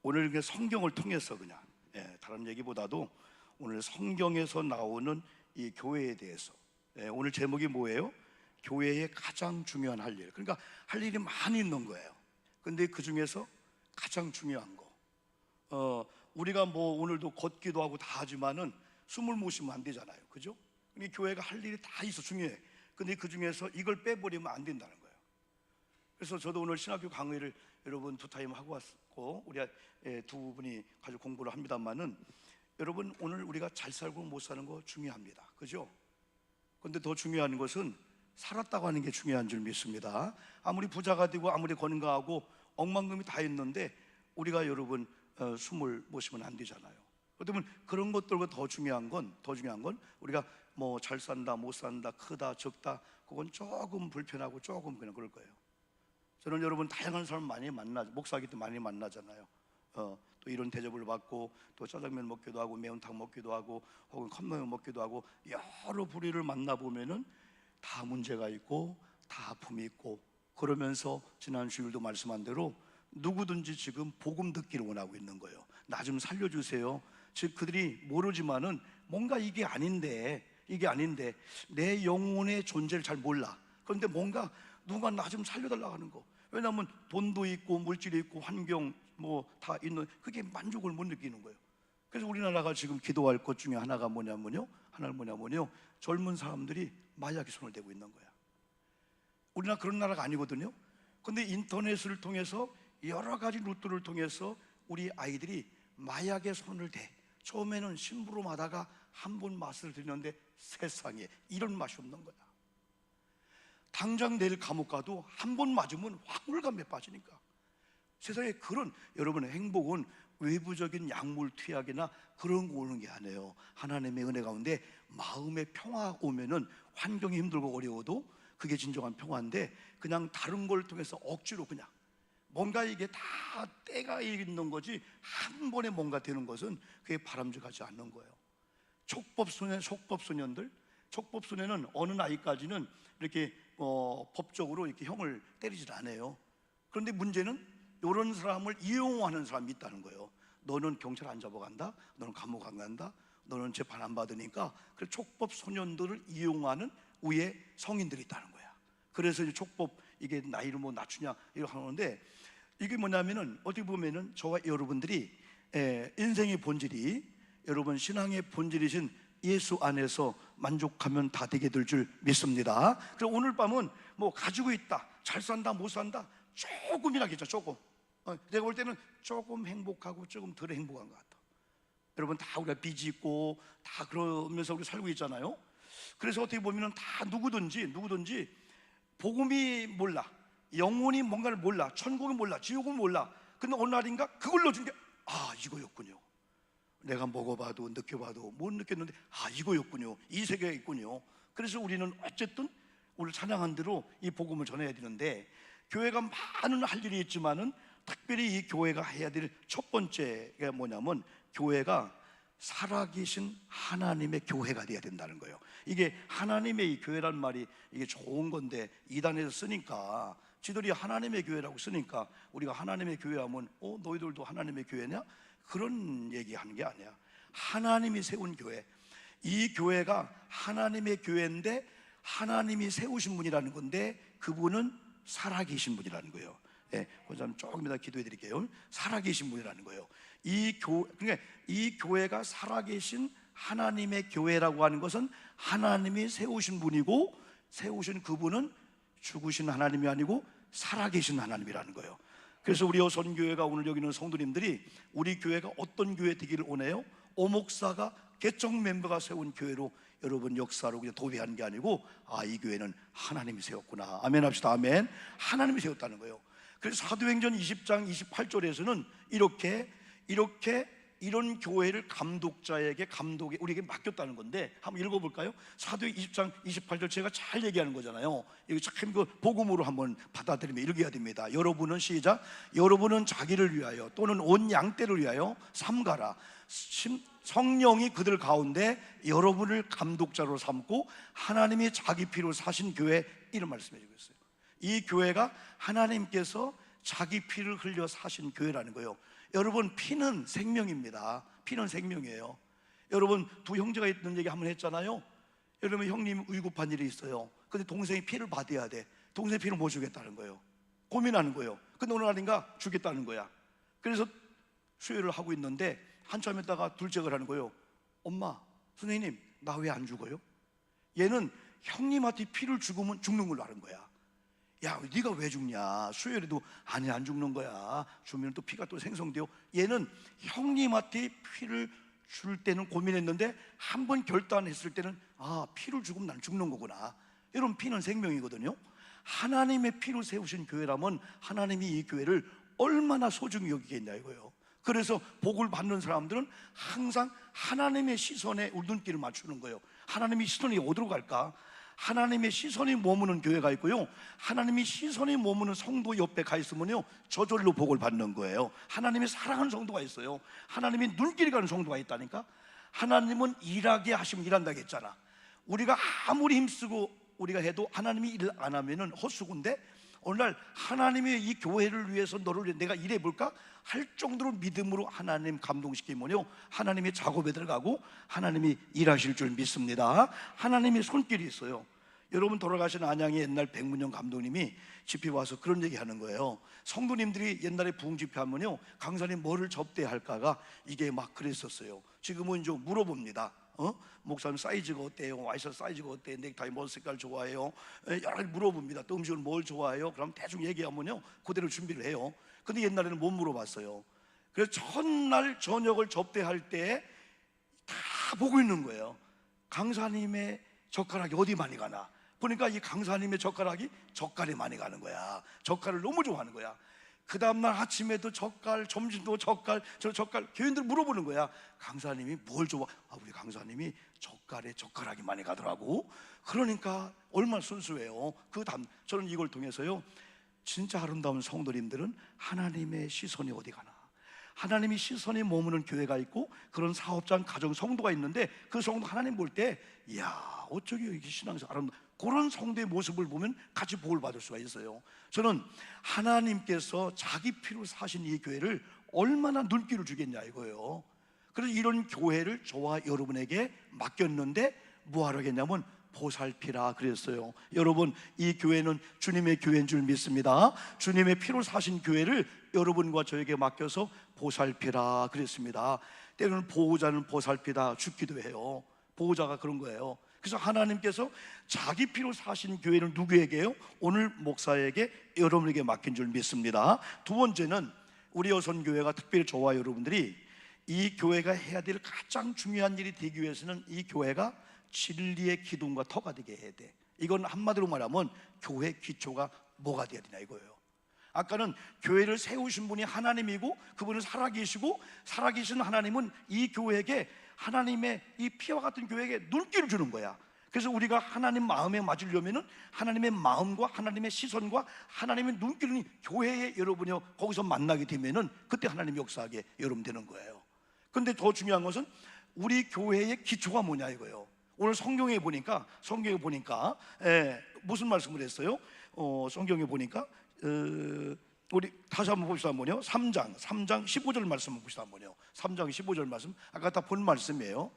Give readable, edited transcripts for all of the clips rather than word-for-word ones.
오늘 그 성경을 통해서 그냥 다른 얘기보다도 오늘 성경에서 나오는 이 교회에 대해서 오늘 제목이 뭐예요? 교회의 가장 중요한 할 일. 그러니까 할 일이 많이 있는 거예요. 근데 그 중에서 가장 중요한 거 우리가 뭐 오늘도 걷기도 하고 다 하지만은 숨을 못 쉬면 안 되잖아요, 그죠? 근데 교회가 할 일이 다 있어, 중요해. 근데 그 중에서 이걸 빼버리면 안 된다는 거예요. 그래서 저도 오늘 신학교 강의를 여러분 2타임 하고 왔고 우리 두 분이 가지고 공부를 합니다만은 여러분 오늘 우리가 잘 살고 못 사는 거 중요합니다, 그죠? 근데 더 중요한 것은 살았다고 하는 게 중요한 줄 믿습니다. 아무리 부자가 되고 아무리 건강하고 억만금이 다 있는데 우리가 여러분 숨을 못 쉬면 안 되잖아요. 그렇다면 그런 것들과 더 중요한 건 우리가 뭐 잘 산다 못 산다 크다 적다 그건 조금 불편하고 조금 그냥 그럴 거예요. 저는 여러분 다양한 사람 많이 목사기 때 많이 만나잖아요. 또 이런 대접을 받고 또 짜장면 먹기도 하고 매운탕 먹기도 하고 혹은 컵라면 먹기도 하고 여러 부류를 만나보면은 다 문제가 있고 다 아픔이 있고 그러면서 지난 주일도 말씀한 대로 누구든지 지금 복음 듣기를 원하고 있는 거예요. 나 좀 살려주세요. 즉 그들이 모르지만은 뭔가 이게 아닌데 내 영혼의 존재를 잘 몰라. 그런데 뭔가 누가 나 좀 살려달라고 하는 거. 왜냐하면 돈도 있고 물질이 있고 환경 뭐 다 있는 그게 만족을 못 느끼는 거예요. 그래서 우리나라가 지금 기도할 것 중에 하나가 뭐냐면요 젊은 사람들이 마약에 손을 대고 있는 거야. 우리나라 그런 나라가 아니거든요. 근데 인터넷을 통해서 여러 가지 루트를 통해서 우리 아이들이 마약에 손을 대. 처음에는 심부름하다가 한 번 맛을 들였는데 세상에 이런 맛이 없는 거야. 당장 내일 감옥 가도 한 번 맞으면 황홀감에 빠지니까. 세상에 그런 여러분의 행복은 외부적인 약물 투약이나 그런 거 오는 게 아니에요. 하나님의 은혜 가운데 마음의 평화 오면은 환경이 힘들고 어려워도 그게 진정한 평화인데 그냥 다른 걸 통해서 억지로 그냥 뭔가 이게 다 때가 있는 거지 한 번에 뭔가 되는 것은 그게 바람직하지 않는 거예요. 촉법소년들 촉법소년은 어느 나이까지는 이렇게 법적으로 이렇게 형을 때리질 않아요. 그런데 문제는 이런 사람을 이용하는 사람이 있다는 거예요. 너는 경찰 안 잡아간다, 너는 감옥 안 간다, 너는 재판 안 받으니까 그 촉법소년들을 이용하는 위에 성인들이 있다는 거야. 그래서 이제 촉법 이게 나이를 뭐 낮추냐 이렇게 하는데 이게 뭐냐면은 어떻게 보면은 저와 여러분들이 인생의 본질이 여러분 신앙의 본질이신 예수 안에서 만족하면 다 되게 될 줄 믿습니다. 그래서 오늘 밤은 뭐 가지고 있다, 잘 산다, 못 산다 조금이라겠죠. 조금 내가 볼 때는 조금 행복하고 조금 덜 행복한 것 같아. 여러분 다 우리가 빚이 있고 다 그러면서 우리 살고 있잖아요. 그래서 어떻게 보면은 다 누구든지 복음이 몰라, 영혼이 뭔가를 몰라, 천국은 몰라, 지옥은 몰라. 근데 어느 날인가 그걸 넣어준 게 이거였군요. 내가 먹어봐도 느껴봐도 못 느꼈는데 이거였군요. 이 세계가 있군요. 그래서 우리는 어쨌든 오늘 찬양한 대로 이 복음을 전해야 되는데 교회가 많은 할 일이 있지만은 특별히 이 교회가 해야 될 첫 번째가 뭐냐면 교회가 살아계신 하나님의 교회가 되어야 된다는 거예요. 이게 하나님의 이 교회란 말이 이게 좋은 건데 이단에서 쓰니까 지들이 하나님의 교회라고 쓰니까 우리가 하나님의 교회 하면 너희들도 하나님의 교회냐? 그런 얘기하는 게 아니야. 하나님이 세운 교회, 이 교회가 하나님의 교회인데 하나님이 세우신 분이라는 건데 그분은 살아계신 분이라는 거예요. 그럼 조금 이따 기도해 드릴게요. 살아계신 분이라는 거예요. 그러니까 이 교회가 살아계신 하나님의 교회라고 하는 것은 하나님이 세우신 분이고 세우신 그분은 죽으신 하나님이 아니고 살아계신 하나님이라는 거예요. 그래서 우리 여선교회가 오늘 여기 있는 성도님들이 우리 교회가 어떤 교회 되기를 원해요? 오목사가 개정 멤버가 세운 교회로 여러분 역사로 그냥 도배하는 게 아니고 이 교회는 하나님이 세웠구나. 아멘 합시다. 아멘. 하나님이 세웠다는 거예요. 그래서 사도행전 20장 28절에서는 이런 교회를 감독에 우리에게 맡겼다는 건데 한번 읽어볼까요? 사도행전 20장 28절 제가 잘 얘기하는 거잖아요. 이거 참 복음으로 한번 받아들이면 이렇게 해야 됩니다. 여러분은 시작. 여러분은 자기를 위하여 또는 온 양떼를 위하여 삼가라. 성령이 그들 가운데 여러분을 감독자로 삼고 하나님이 자기 피로 사신 교회 이런 말씀해 주고 있어요. 이 교회가 하나님께서 자기 피를 흘려 사신 교회라는 거예요. 여러분, 피는 생명입니다. 피는 생명이에요. 여러분, 두 형제가 있는 얘기 한번 했잖아요. 여러분, 형님 위급한 일이 있어요. 근데 동생이 피를 받아야 돼. 동생 피를 못 주겠다는 거예요. 고민하는 거예요. 근데 어느 날인가 주겠다는 거야. 그래서 수혈을 하고 있는데 한참 있다가 둘째가 하는 거예요. 엄마, 선생님, 나 왜 안 죽어요? 얘는 형님한테 피를 죽으면 죽는 걸로 아는 거야. 야, 네가 왜 죽냐? 수혈해도 아니, 안 죽는 거야. 주면 또 피가 또 생성돼요. 얘는 형님한테 피를 줄 때는 고민했는데 한 번 결단했을 때는 피를 죽으면 난 죽는 거구나. 여러분, 피는 생명이거든요. 하나님의 피를 세우신 교회라면 하나님이 이 교회를 얼마나 소중히 여기겠냐 이거예요. 그래서 복을 받는 사람들은 항상 하나님의 시선에 눈길을 맞추는 거예요. 하나님의 시선이 어디로 갈까? 하나님의 시선이 머무는 교회가 있고요, 하나님의 시선이 머무는 성도 옆에 가 있으면요 저절로 복을 받는 거예요. 하나님의 사랑하는 성도가 있어요. 하나님의 눈길이 가는 성도가 있다니까. 하나님은 일하게 하시면 일한다고 했잖아. 우리가 아무리 힘쓰고 우리가 해도 하나님이 일 안 하면은 헛수고인데, 오늘날 하나님의 이 교회를 위해서 너를 내가 일해볼까 할 정도로 믿음으로 하나님 감동시키면요 하나님의 작업에 들어가고 하나님이 일하실 줄 믿습니다. 하나님의 손길이 있어요. 여러분, 돌아가신 안양의 옛날 백문영 감독님이 집회 와서 그런 얘기 하는 거예요. 성도님들이 옛날에 부흥 집회하면요 강사님 뭐를 접대할까가 이게 막 그랬었어요. 지금은 이제 물어봅니다. 목사님 사이즈가 어때요? 와이셔츠 사이즈가 어때요? 넥타이 뭔 색깔 좋아해요? 여러 가지 물어봅니다. 또 음식을 뭘 좋아해요? 그럼 대충 얘기하면요 그대로 준비를 해요. 근데 옛날에는 못 물어봤어요. 그래서 첫날 저녁을 접대할 때 다 보고 있는 거예요. 강사님의 젓가락이 어디 많이 가나 보니까 이 강사님의 젓가락이 젓갈에 많이 가는 거야. 젓갈을 너무 좋아하는 거야. 그 다음날 아침에도 젓갈, 점심도 젓갈, 저 젓갈. 교인들 물어보는 거야. 강사님이 뭘 좋아? 우리 강사님이 젓갈에 젓가락이 많이 가더라고. 그러니까 얼마나 순수해요. 그 다음 저는 이걸 통해서요 진짜 아름다운 성도님들은 하나님의 시선이 어디 가나, 하나님의 시선이 머무는 교회가 있고 그런 사업장, 가정, 성도가 있는데 그 성도 하나님 볼 때 이야 어쩌게 이렇게 신앙에서 아름다운 그런 성도의 모습을 보면 같이 복을 받을 수가 있어요. 저는 하나님께서 자기 피로 사신 이 교회를 얼마나 눈길을 주겠냐 이거예요. 그래서 이런 교회를 저와 여러분에게 맡겼는데 뭐 하라겠냐면 보살피라 그랬어요. 여러분, 이 교회는 주님의 교회인 줄 믿습니다. 주님의 피로 사신 교회를 여러분과 저에게 맡겨서 보살피라 그랬습니다. 때로는 보호자는 보살피다 죽기도 해요. 보호자가 그런 거예요. 그래서 하나님께서 자기 피로 사신 교회를 누구에게요? 오늘 목사에게, 여러분에게 맡긴 줄 믿습니다. 두 번째는 우리 여선교회가 특별히 저와 여러분들이 이 교회가 해야 될 가장 중요한 일이 되기 위해서는 이 교회가 진리의 기둥과 터가 되게 해야 돼. 이건 한마디로 말하면 교회 기초가 뭐가 되어야 되냐 이거예요. 아까는 교회를 세우신 분이 하나님이고 그분은 살아계시고 살아계신 하나님은 이 교회에게 하나님의 이 피와 같은 교회에게 눈길을 주는 거야. 그래서 우리가 하나님 마음에 맞으려면은 하나님의 마음과 하나님의 시선과 하나님의 눈길은 교회에 여러분이 거기서 만나게 되면은 그때 하나님 역사하게 여러분 되는 거예요. 근데 더 중요한 것은 우리 교회의 기초가 뭐냐 이거예요. 오늘 성경에 보니까 무슨 말씀을 했어요? 성경에 보니까 우리 다시 한번 봅시다. 한번요. 3장 15절 말씀 한번 봅시다. 한번요. 3장 15절 말씀 아까 다 본 말씀이에요.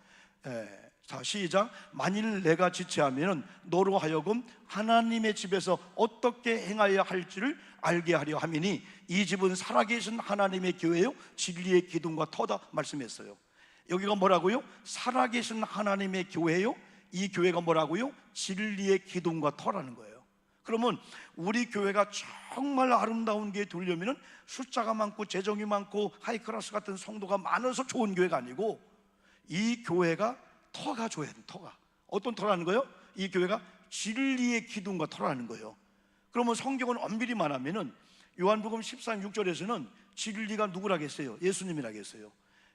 자, 시작. 만일 내가 지체하면 너로 하여금 하나님의 집에서 어떻게 행하여야 할지를 알게 하려 함이니 이 집은 살아계신 하나님의 교회요 진리의 기둥과 터다 말씀했어요. 여기가 뭐라고요? 살아계신 하나님의 교회요, 이 교회가 뭐라고요? 진리의 기둥과 터라는 거예요. 그러면 우리 교회가 정말 아름다운 교회 되려면 숫자가 많고 재정이 많고 하이클래스 같은 성도가 많아서 좋은 교회가 아니고 이 교회가 터가 줘야 돼. 터가 어떤 터라는 거예요? 이 교회가 진리의 기둥과 터라는 거예요. 그러면 성경은 엄밀히 말하면은 요한복음 14장 6절에서는 진리가 누구라겠어요? 예수님이라겠어요.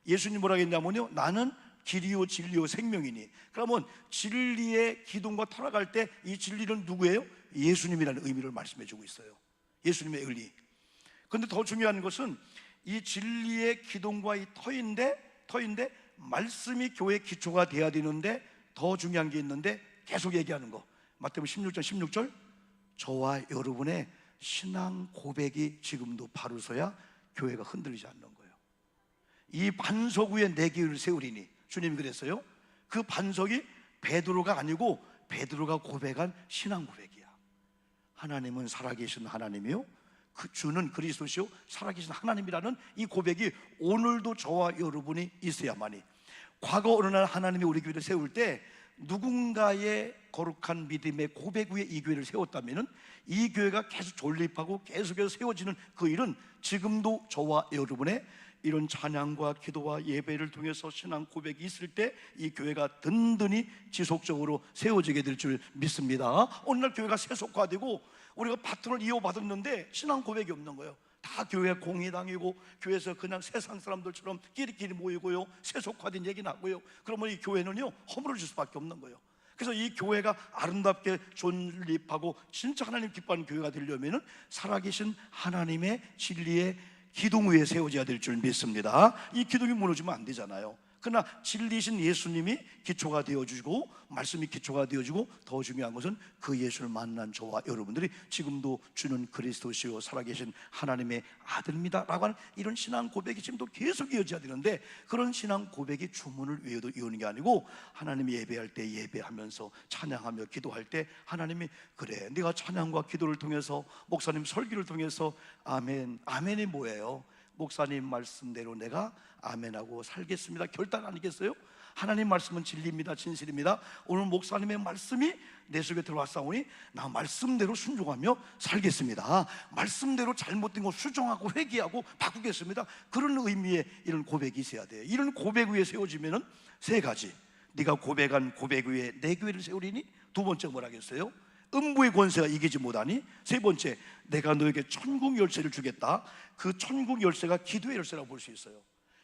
예수님 뭐라 했냐면요 나는 길이요 진리요 생명이니. 그러면 진리의 기둥과 터나갈 때 이 진리는 누구예요? 예수님이라는 의미를 말씀해 주고 있어요. 예수님의 의리. 근데 더 중요한 것은 이 진리의 기둥과 이 터인데 말씀이 교회의 기초가 돼야 되는데 더 중요한 게 있는데 계속 얘기하는 거 마태복음 16장 16절 저와 여러분의 신앙 고백이 지금도 바로서야 교회가 흔들리지 않는 거예요. 이 반석 위에 내 교회를 세우리니, 주님이 그랬어요. 그 반석이 베드로가 아니고 베드로가 고백한 신앙 고백이야. 하나님은 살아계신 하나님이요, 그 주는 그리스도시요 살아계신 하나님이라는 이 고백이 오늘도 저와 여러분이 있어야만이, 과거 어느 날 하나님이 우리 교회를 세울 때 누군가의 거룩한 믿음의 고백 위에 이 교회를 세웠다면 이 교회가 계속 존립하고 계속해서 세워지는 그 일은 지금도 저와 여러분의 이런 찬양과 기도와 예배를 통해서 신앙 고백이 있을 때 이 교회가 든든히 지속적으로 세워지게 될 줄 믿습니다. 어느 날 교회가 세속화되고 우리가 바톤을 이어받았는데 신앙 고백이 없는 거예요. 다 교회 공의당이고 교회에서 그냥 세상 사람들처럼 끼리끼리 모이고요, 세속화된 얘기는 하고요. 그러면 이 교회는요 허물어질 수밖에 없는 거예요. 그래서 이 교회가 아름답게 존립하고 진짜 하나님 기뻐하는 교회가 되려면 살아계신 하나님의 진리의 기둥 위에 세워져야 될 줄 믿습니다. 이 기둥이 무너지면 안 되잖아요. 그러나 진리신 예수님이 기초가 되어주고 말씀이 기초가 되어주고, 더 중요한 것은 그 예수를 만난 저와 여러분들이 지금도 주는 그리스도시요 살아계신 하나님의 아들입니다 라고 하는 이런 신앙 고백이 지금도 계속 이어져야 되는데, 그런 신앙 고백이 주문을 위에도 이어오는 게 아니고 하나님이 예배할 때 예배하면서 찬양하며 기도할 때 하나님이 그래 네가 찬양과 기도를 통해서 목사님 설교를 통해서 아멘, 아멘이 뭐예요? 목사님 말씀대로 내가 아멘하고 살겠습니다 결단 아니겠어요? 하나님 말씀은 진리입니다, 진실입니다. 오늘 목사님의 말씀이 내 속에 들어왔사오니 나 말씀대로 순종하며 살겠습니다. 말씀대로 잘못된 거 수정하고 회개하고 바꾸겠습니다. 그런 의미의 이런 고백이 있어야 돼요. 이런 고백 위에 세워지면은 세 가지, 네가 고백한 고백 위에 내 교회를 세우리니, 두 번째 뭐라겠어요? 음부의 권세가 이기지 못하니, 세 번째 내가 너에게 천국 열쇠를 주겠다. 그 천국 열쇠가 기도의 열쇠라고 볼 수 있어요.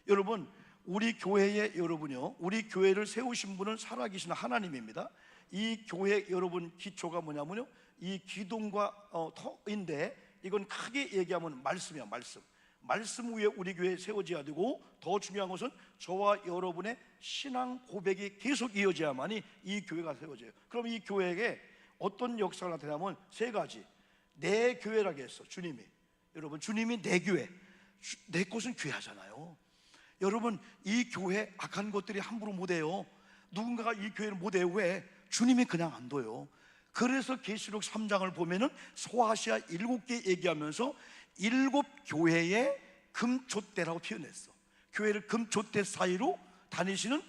여러분, 우리 교회에 여러분요, 우리 교회를 세우신 분은 살아계신 하나님입니다. 이 교회 여러분 기초가 뭐냐면요, 이 기둥과 터인데, 이건 크게 얘기하면 말씀이야. 말씀 위에 우리 교회 세워져야 되고, 더 중요한 것은 저와 여러분의 신앙 고백이 계속 이어져야만이 이 교회가 세워져요. 그럼 이 교회에게 어떤 역사가 나타나면 세 가지, 내 교회라고 했어 주님이. 여러분, 주님이 내 교회, 내 것은 귀하잖아요. 여러분, 이 교회 악한 것들이 함부로 못해요. 누군가가 이 교회를 못해요. 왜? 주님이 그냥 안 둬요. 그래서 계시록 3장을 보면은 소아시아 7개 얘기하면서 7교회의 금촛대라고 표현했어. 교회를 금촛대 사이로 다니시는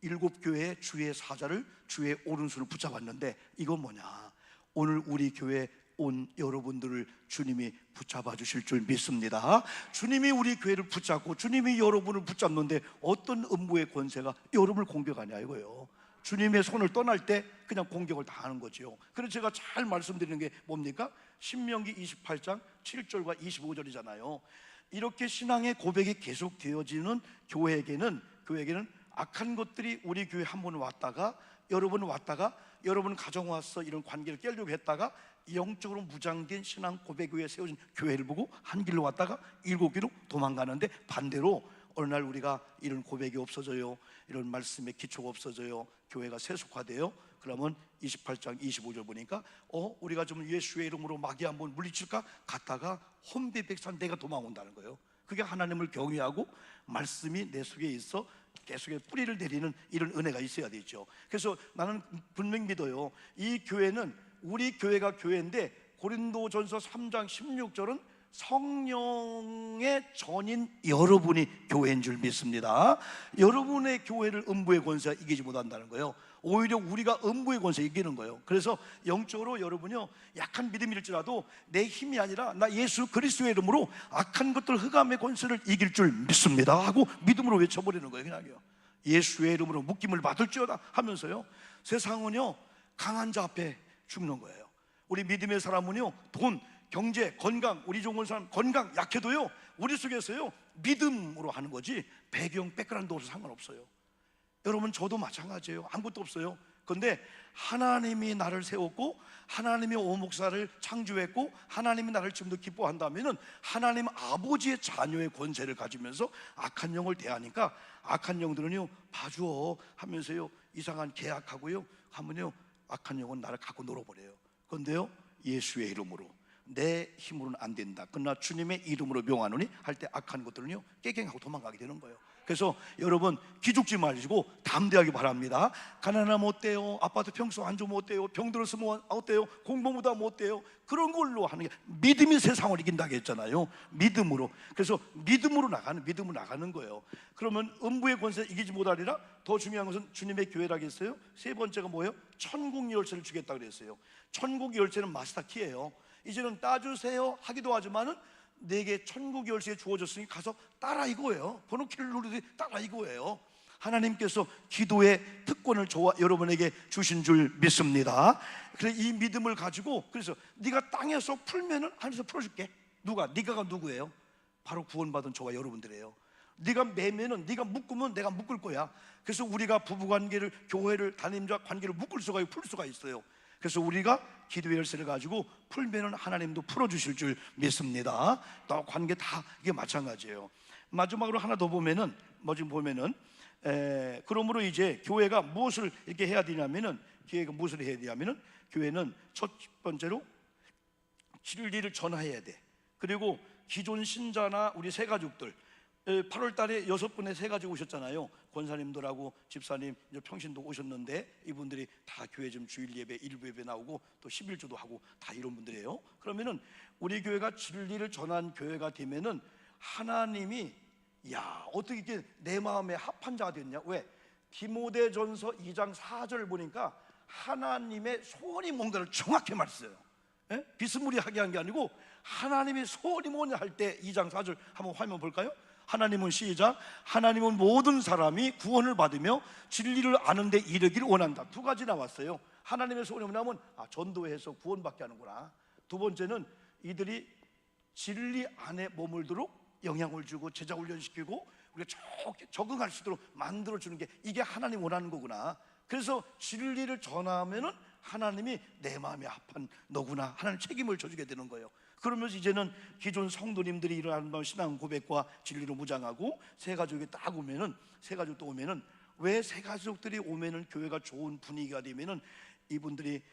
7교회의 주의 사자를, 주의 오른손을 붙잡았는데, 이건 뭐냐? 오늘 우리 교회 온 여러분들을 주님이 붙잡아 주실 줄 믿습니다. 주님이 우리 교회를 붙잡고 주님이 여러분을 붙잡는데 어떤 음부의 권세가 여러분을 공격하냐 이거예요. 주님의 손을 떠날 때 그냥 공격을 다 하는 거죠. 그래서 제가 잘 말씀드리는 게 뭡니까? 신명기 28장 7절과 25절이잖아요. 이렇게 신앙의 고백이 계속 되어지는 교회에게는 악한 것들이 우리 교회 한 번 왔다가 여러분 가정 와서 이런 관계를 깨려고 했다가 영적으로 무장된 신앙 고백 위에 세워진 교회를 보고 한 길로 왔다가 7길로 도망가는데, 반대로 어느 날 우리가 이런 고백이 없어져요, 이런 말씀의 기초가 없어져요, 교회가 세속화돼요. 그러면 28장 25절 보니까 우리가 좀 예수의 이름으로 마귀 한번 물리칠까 갔다가 혼비백산 내가 도망온다는 거예요. 그게 하나님을 경외하고 말씀이 내 속에 있어 계속해 뿌리를 내리는 이런 은혜가 있어야 되죠. 그래서 나는 분명히 믿어요. 이 교회는, 우리 교회가 교회인데 고린도전서 3장 16절은 성령의 전인 여러분이 교회인 줄 믿습니다. 여러분의 교회를 음부의 권세가 이기지 못한다는 거예요. 오히려 우리가 음부의 권세 이기는 거예요. 그래서 영적으로 여러분요, 약한 믿음일지라도 내 힘이 아니라 나 예수 그리스도의 이름으로 악한 것들 흑암의 권세를 이길 줄 믿습니다 하고 믿음으로 외쳐버리는 거예요. 그냥요, 예수의 이름으로 묶임을 받을지어다 하면서요. 세상은요 강한 자 앞에 죽는 거예요. 우리 믿음의 사람은요, 돈, 경제, 건강, 우리 종원 사람 건강 약해도요 우리 속에서요 믿음으로 하는 거지 배경 백그라운드 없어서 상관없어요. 여러분, 저도 마찬가지예요. 아무것도 없어요. 그런데 하나님이 나를 세웠고 하나님이 오목사를 창조했고 하나님이 나를 지금도 기뻐한다면 하나님 아버지의 자녀의 권세를 가지면서 악한 영을 대하니까 악한 영들은요 봐줘 하면서요 이상한 계약하고요 하면요 악한 영은 나를 갖고 놀아버려요. 그런데요 예수의 이름으로 내 힘으로는 안 된다. 그러나 주님의 이름으로 명하노니 할 때 악한 것들은요 깨갱하고 도망가게 되는 거예요. 그래서 여러분 기죽지 마시고 담대하기 바랍니다. 가난하면 어때요? 아파트 평수 안 좋으면 어때요? 병들었으면 어때요? 공부 못하면 어때요? 그런 걸로 하는 게 믿음이 세상을 이긴다고 했잖아요. 믿음으로. 그래서 믿음으로 나가는 거예요. 그러면 음부의 권세 이기지 못하리라. 더 중요한 것은 주님의 교회라고 했어요. 세 번째가 뭐예요? 천국 열쇠를 주겠다 그랬어요. 천국 열쇠는 마스터키예요. 이제는 따주세요 하기도 하지만은 내게 천국 열쇠 주어졌으니 가서 따라 이거예요. 번호키를 누르듯이 따라 이거예요. 하나님께서 기도의 특권을 저와 여러분에게 주신 줄 믿습니다. 그래서 이 믿음을 가지고 그래서 네가 땅에서 풀면은 하늘에서 풀어줄게. 누가? 네가가 누구예요? 바로 구원받은 저와 여러분들이에요. 네가 매면은 네가 묶으면 내가 묶을 거야. 그래서 우리가 부부관계를 교회를 담임자 관계를 묶을 수가 있고 풀 수가 있어요. 그래서 우리가 기도의 열쇠를 가지고 풀면은 하나님도 풀어주실 줄 믿습니다. 또 관계 다 이게 마찬가지예요. 마지막으로 하나 더 보면은 그러므로 이제 교회가 무엇을 이렇게 해야 되냐면은 교회는 첫 번째로 진리를 전해야 돼. 그리고 기존 신자나 우리 새가족들 8월 달에 6분의 새가족 오셨잖아요. 권사님들하고 집사님, 평신도 오셨는데 이분들이 다 교회 좀 주일 예배, 일부 예배 나오고 또 11조도 하고 다 이런 분들이에요. 그러면은 우리 교회가 진리를 전한 교회가 되면은 하나님이 어떻게 이렇게 내 마음에 합한 자가 됐냐? 왜? 디모데전서 2장 4절 보니까 하나님의 소원이 뭔가를 정확히 말했어요. 비스무리하게 한 게 아니고 하나님의 소원이 뭐냐 할 때 2장 4절 한번 화면 볼까요? 하나님은 시작. 하나님은 모든 사람이 구원을 받으며 진리를 아는 데 이르기를 원한다. 두 가지 나왔어요. 하나님의 소원이 뭐냐면 전도해서 구원받게 하는구나. 두 번째는 이들이 진리 안에 머물도록 영향을 주고 제자 훈련시키고 우리가 적응할 수 있도록 만들어주는 게 이게 하나님 원하는 거구나. 그래서 진리를 전하면은 하나님이 내 마음에 합한 너구나 하나님 책임을 져주게 되는 거예요. 그러면서 이제는 기존 성도님들이 일어나는 신앙 고백과 진리로 무장하고 새가족이 딱 오면은 새가족도 오면은 왜 새가족들이 오면은 교회가 좋은 분위기가 되면은 이분들이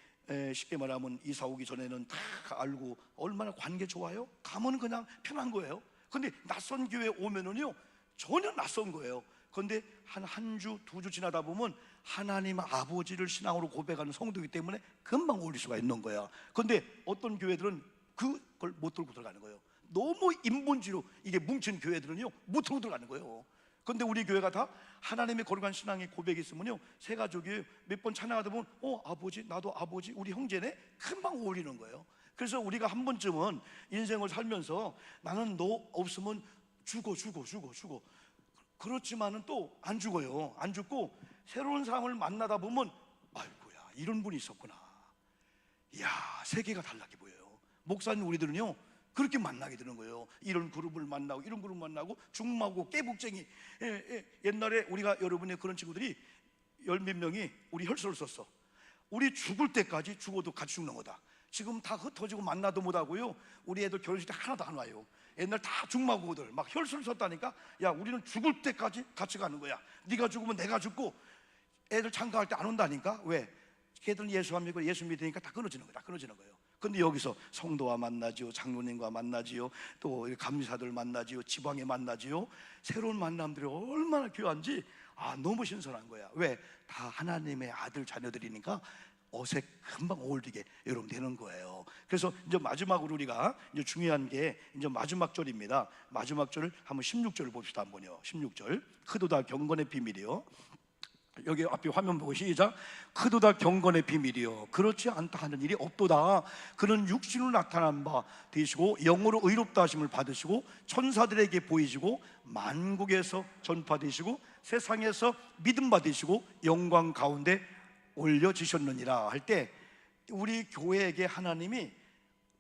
쉽게 말하면 이사 오기 전에는 다 알고 얼마나 관계 좋아요? 가면 그냥 편한 거예요. 근데 낯선 교회 오면은요 전혀 낯선 거예요. 그런데 한 주, 두 주 지나다 보면 하나님 아버지를 신앙으로 고백하는 성도이기 때문에 금방 어울릴 수가 있는 거야. 그런데 어떤 교회들은 그걸 못 들고 들어가는 거예요. 너무 인본주의로 이게 뭉친 교회들은요 못 들고 들어가는 거예요. 그런데 우리 교회가 다 하나님의 거룩한 신앙의 고백이 있으면요 새가족이 몇 번 찬양하다 보면 아버지 나도 아버지 우리 형제네 금방 어울리는 거예요. 그래서 우리가 한 번쯤은 인생을 살면서 나는 너 없으면 죽어 그렇지만은 또 안 죽어요. 안 죽고 새로운 사람을 만나다 보면 아이고야 이런 분이 있었구나. 이야 세계가 달라게 보여요. 목사님 우리들은요 그렇게 만나게 되는 거예요. 이런 그룹을 만나고 이런 그룹 만나고 중마고 깨북쟁이 옛날에 우리가 여러분의 그런 친구들이 열 몇 명이 우리 혈서를 썼어. 우리 죽을 때까지 죽어도 같이 죽는 거다. 지금 다 흩어지고 만나도 못하고요 우리 애들 결혼식 때 하나도 안 와요. 옛날 다 중마고들 막 혈서를 썼다니까. 야 우리는 죽을 때까지 같이 가는 거야. 네가 죽으면 내가 죽고 애들 장가할 때 안 온다니까. 왜? 걔들은 예수 안 믿고 예수 믿으니까 다 끊어지는 거예요. 근데 여기서 성도와 만나지요, 장로님과 만나지요, 또 감리사들 만나지요, 지방에 만나지요. 새로운 만남들이 얼마나 귀한지 너무 신선한 거야. 왜? 다 하나님의 아들 자녀들이니까 어색 금방 어울리게 여러분 되는 거예요. 그래서 이제 마지막으로 우리가 이제 중요한 게 이제 마지막 절입니다. 마지막 절을 한번 16절을 봅시다. 한번요. 16절. 크도다 경건의 비밀이요. 여기 앞에 화면 보고 시작. 크도다 경건의 비밀이요 그렇지 않다 하는 일이 없도다. 그는 육신으로 나타난 바 되시고 영으로 의롭다 하심을 받으시고 천사들에게 보이시고 만국에서 전파되시고 세상에서 믿음 받으시고 영광 가운데 올려지셨느니라 할 때 우리 교회에게 하나님이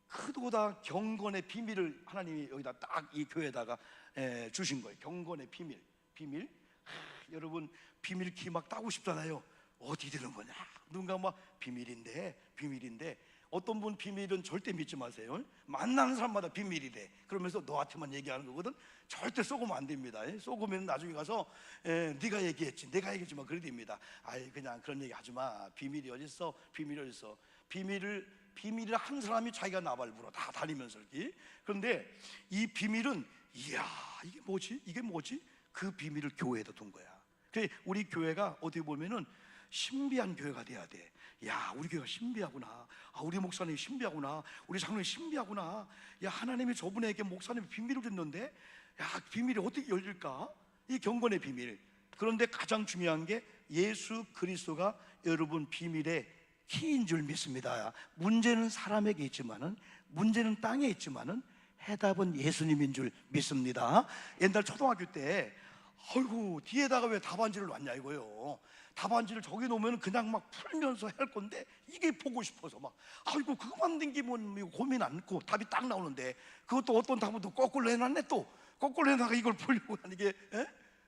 크도다 경건의 비밀을 하나님이 여기다 딱 이 교회에다가 주신 거예요. 경건의 비밀. 여러분 비밀 키 막 따고 싶잖아요. 어디 들은 거냐? 누군가 막 비밀인데 어떤 분 비밀은 절대 믿지 마세요. 만나는 사람마다 비밀이래. 그러면서 너한테만 얘기하는 거거든. 절대 쏘으면 안 됩니다. 쏘으면 나중에 가서 네가 얘기했지 내가 얘기했지만 그래 됩니다. 그냥 그런 얘기 하지 마. 비밀이 어딨어? 비밀을 비밀을 한 사람이 자기가 나발부로 다 다니면서 이렇게. 그런데 이 비밀은 이야, 이게 뭐지? 이게 뭐지? 그 비밀을 교회에다 둔 거야. 그래, 우리 교회가 어떻게 보면은 신비한 교회가 돼야 돼. 야, 우리 교회가 신비하구나. 아, 우리 목사님이 신비하구나. 우리 장로님이 신비하구나. 야, 하나님이 저분에게 목사님의 비밀을 줬는데, 야, 비밀이 어떻게 열릴까? 이 경건의 비밀. 그런데 가장 중요한 게 예수 그리스도가 여러분 비밀의 키인 줄 믿습니다. 문제는 사람에게 있지만은, 문제는 땅에 있지만은 해답은 예수님인 줄 믿습니다. 옛날 초등학교 때 아이고, 뒤에다가 왜 답안지를 놨냐 이거요. 답안지를 저기 놓으면 그냥 막 풀면서 할 건데, 이게 보고 싶어서 막 아이고, 그거만 댕기면 고민 않고 답이 딱 나오는데, 그것도 어떤 답은 또 거꾸로 해놨네. 또 거꾸로 해놔가 이걸 보려고 하는 게,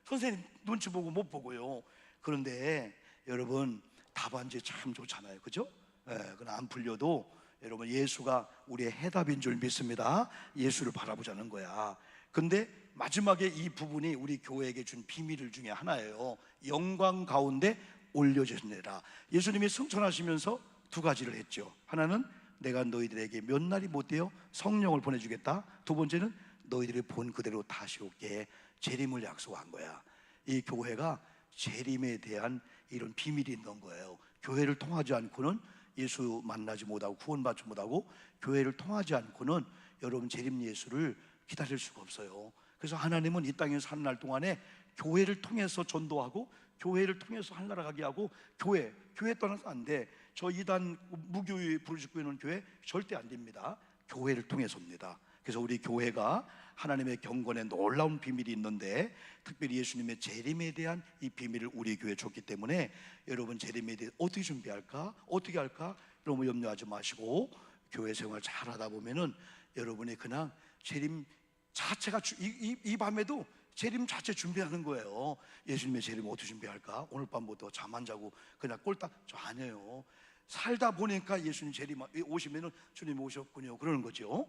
선생님 눈치 보고 못 보고요. 그런데 여러분, 답안지 참 좋잖아요, 그죠? 그러나 안 풀려도 여러분, 예수가 우리의 해답인 줄 믿습니다. 예수를 바라보자는 거야. 근데 마지막에 이 부분이 우리 교회에게 준 비밀 중에 하나예요. 영광 가운데 올려주시느라. 예수님이 승천하시면서 두 가지를 했죠. 하나는 내가 너희들에게 몇 날이 못되어 성령을 보내주겠다. 두 번째는 너희들이 본 그대로 다시 올게. 재림을 약속한 거야. 이 교회가 재림에 대한 이런 비밀이 있는 거예요. 교회를 통하지 않고는 예수 만나지 못하고 구원받지 못하고, 교회를 통하지 않고는 여러분 재림 예수를 기다릴 수가 없어요. 그래서 하나님은 이 땅에 사는 날 동안에 교회를 통해서 전도하고, 교회를 통해서 하늘나라 가게 하고, 교회 떠나서 안 돼. 저 이단 무교회 부르짖고 있는 교회 절대 안 됩니다. 교회를 통해서입니다. 그래서 우리 교회가 하나님의 경건에 놀라운 비밀이 있는데, 특별히 예수님의 재림에 대한 이 비밀을 우리 교회에 줬기 때문에 여러분 재림에 대해 어떻게 준비할까? 어떻게 할까? 여러분 염려하지 마시고 교회 생활 잘 하다 보면은 여러분이 그냥 재림 자체가 이 밤에도 재림 자체 준비하는 거예요. 예수님의 재림 어떻게 준비할까? 오늘 밤부터 잠 안 자고 그냥 꼴딱 저 아니에요. 살다 보니까 예수님 재림 오시면은 주님 오셨군요, 그러는 거죠.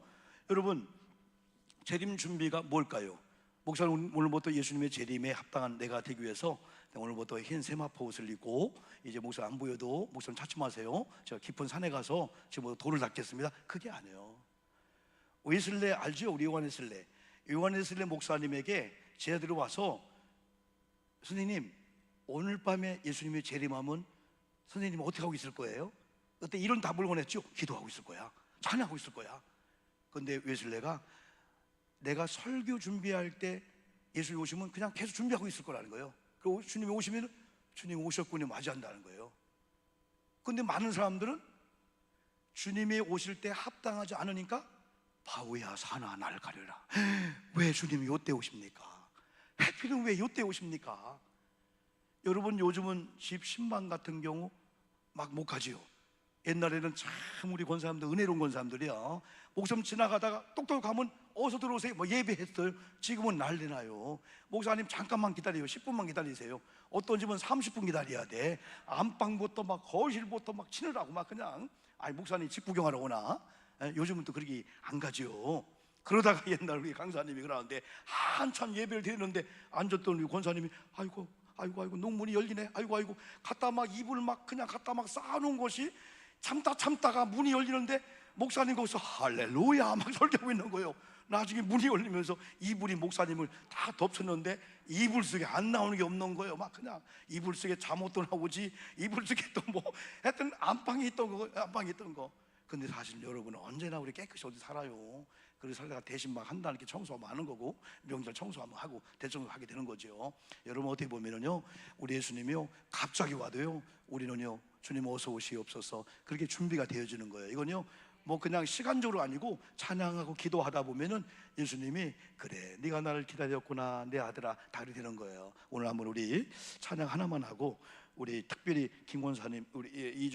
여러분, 재림 준비가 뭘까요? 목사는 오늘부터 예수님의 재림에 합당한 내가 되기 위해서 오늘부터 흰 세마포 옷을 입고, 이제 목사 안 보여도 목사님 찾지 마세요. 제가 깊은 산에 가서 지금 돌을 닦겠습니다. 그게 아니에요. 웨슬레 알죠? 우리 요한웨슬레 목사님에게 제 아들이 와서, 선생님 오늘 밤에 예수님의 재림하면 선생님 어떻게 하고 있을 거예요? 그때 이런 답을 원했죠. 기도하고 있을 거야, 찬양하고 있을 거야. 근데 웨슬레가 내가 설교 준비할 때 예수님 오시면 그냥 계속 준비하고 있을 거라는 거예요. 그리고 주님이 오시면 주님 오셨군요 맞이한다는 거예요. 근데 많은 사람들은 주님이 오실 때 합당하지 않으니까 바위야 산아 날 가려라. 왜 주님이 요때 오십니까? 해필은 왜 요때 오십니까? 여러분, 요즘은 집 신방 같은 경우 막 못 가지요. 옛날에는 참 우리 권사님들 은혜로운 권사님들이야. 목사님 지나가다가 똑똑 가면 어서 들어오세요 뭐 예배했어요. 지금은 난리나요. 목사님 잠깐만 기다려요. 10분만 기다리세요. 어떤 집은 30분 기다려야 돼. 안방부터 막 거실부터 막 치느라고 막 그냥, 아니 목사님 집 구경하러 오나? 요즘은 또 그렇게 안 가죠. 그러다가 옛날 우리 강사님이 그러는데 한참 예배를 드리는데 앉았던 우리 권사님이 아이고 농문이 열리네. 아이고 갖다 막 이불 막 그냥 갖다 막 쌓아놓은 것이 참다가 문이 열리는데 목사님 거기서 할렐루야 막 설교하고 있는 거예요. 나중에 문이 열리면서 이불이 목사님을 다 덮쳤는데 이불 속에 안 나오는 게 없는 거예요. 막 그냥 이불 속에 잠옷도 나오지, 이불 속에 또 뭐 하여튼 안방에 있던 거. 근데 사실 여러분은 언제나 우리 깨끗이 어디 살아요. 그래서 내가 대신 막 한다 이렇게 청소하면 하는 거고, 명절 청소하면 하고 대청소하게 되는 거죠. 여러분 어떻게 보면은요, 우리 예수님이요 갑자기 와도요 우리는요 주님 어서 오시옵소서 그렇게 준비가 되어지는 거예요. 이건요 뭐 그냥 시간적으로 아니고 찬양하고 기도하다 보면은 예수님이 그래 네가 나를 기다렸구나 내 아들아 다 그렇게 되는 거예요. 오늘 한번 우리 찬양 하나만 하고, 우리 특별히 김 권사님 우리